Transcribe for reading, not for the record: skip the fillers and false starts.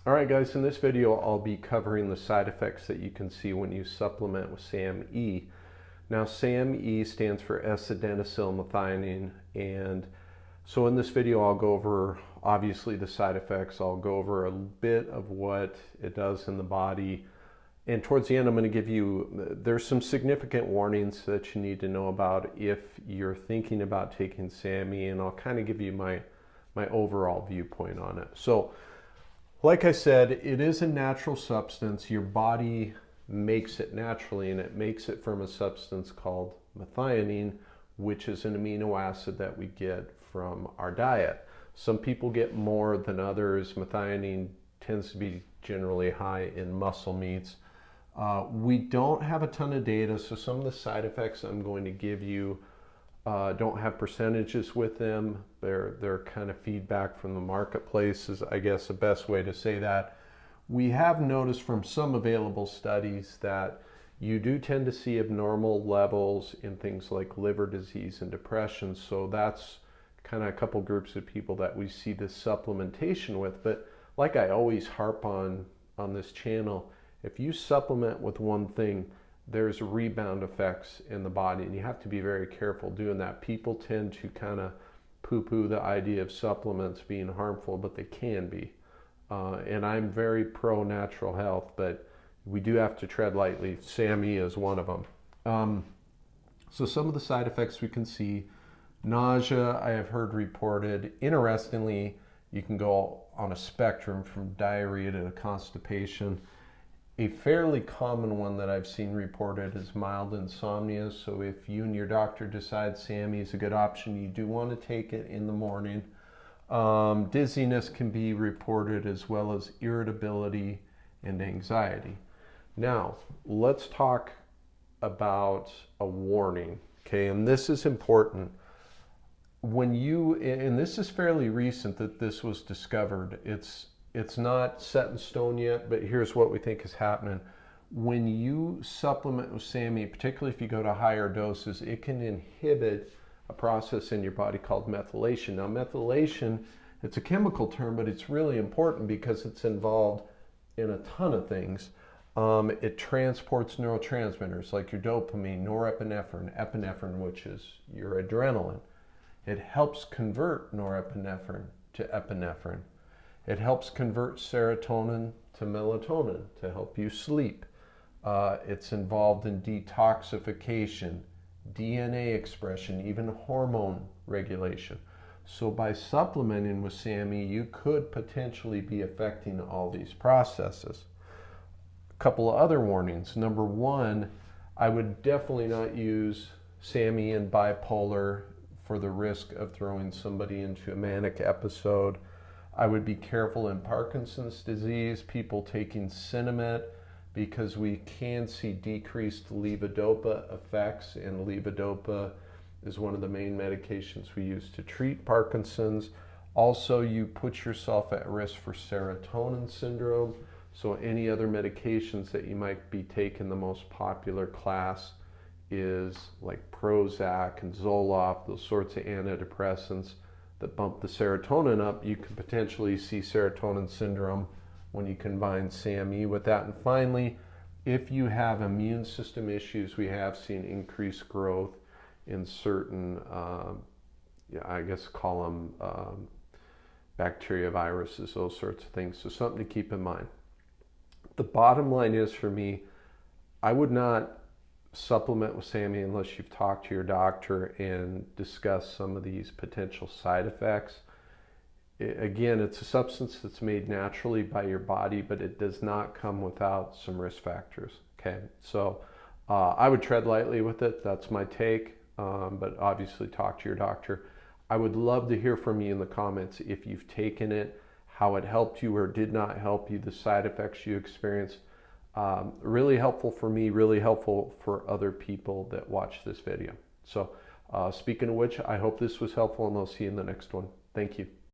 All right, guys, in this video, I'll be covering the side effects that you can see when you supplement with SAMe. Now, SAMe stands for S-adenosyl-l-methionine, and so in this video, I'll go over, obviously, the side effects. I'll go over a bit of what it does in the body, and towards the end, I'm going to give you, there's some significant warnings that you need to know about if you're thinking about taking SAMe, and I'll kind of give you my overall viewpoint on it. So, like I said, it is a natural substance. Your body makes it naturally, and it makes it from a substance called methionine, which is an amino acid that we get from our diet. Some people get more than others. Methionine tends to be generally high in muscle meats. We don't have a ton of data, so some of the side effects I'm going to give you don't have percentages with them. They're kind of feedback from the marketplace is, I guess, the best way to say that. We have noticed from some available studies that you do tend to see abnormal levels in things like liver disease and depression. So that's kind of a couple groups of people that we see this supplementation with. But like I always harp on this channel, if you supplement with one thing, there's rebound effects in the body, and you have to be very careful doing that. People tend to kind of poo-poo the idea of supplements being harmful, but they can be. And I'm very pro natural health, but we do have to tread lightly. SAMe is one of them. So some of the side effects we can see: nausea, I have heard reported. Interestingly, you can go on a spectrum from diarrhea to constipation. A fairly common one that I've seen reported is mild insomnia. So if you and your doctor decide SAMe is a good option, you do want to take it in the morning. Dizziness can be reported, as well as irritability and anxiety. Now, let's talk about a warning, okay? And this is important. When you, and this is fairly recent that this was discovered, it's not set in stone yet, but here's what we think is happening. When you supplement with SAMe, particularly if you go to higher doses, it can inhibit a process in your body called methylation. Now, methylation, it's a chemical term, but it's really important because it's involved in a ton of things. It transports neurotransmitters like your dopamine, norepinephrine, epinephrine, which is your adrenaline. It helps convert norepinephrine to epinephrine. It helps convert serotonin to melatonin to help you sleep. It's involved in detoxification, DNA expression, even hormone regulation. So by supplementing with SAMe, you could potentially be affecting all these processes. A couple of other warnings. Number one, I would definitely not use SAMe in bipolar for the risk of throwing somebody into a manic episode. I would be careful in Parkinson's disease, people taking Sinemet, because we can see decreased levodopa effects, and levodopa is one of the main medications we use to treat Parkinson's. Also, you put yourself at risk for serotonin syndrome, so any other medications that you might be taking, the most popular class is like Prozac and Zoloft, those sorts of antidepressants that bump the serotonin up. You could potentially see serotonin syndrome when you combine SAMe with that. And finally, if you have immune system issues, we have seen increased growth in certain, I guess call them bacteria, viruses, those sorts of things. So something to keep in mind. The bottom line is, for me, I would not supplement with SAMe unless you've talked to your doctor and discussed some of these potential side effects. Again, it's a substance that's made naturally by your body, but it does not come without some risk factors. Okay, so I would tread lightly with it. That's my take, but obviously talk to your doctor. I would love to hear from you in the comments if you've taken it, how it helped you or did not help you, the side effects you experienced. Really helpful for me, really helpful for other people that watch this video. So speaking of which, I hope this was helpful, and I'll see you in the next one. Thank you.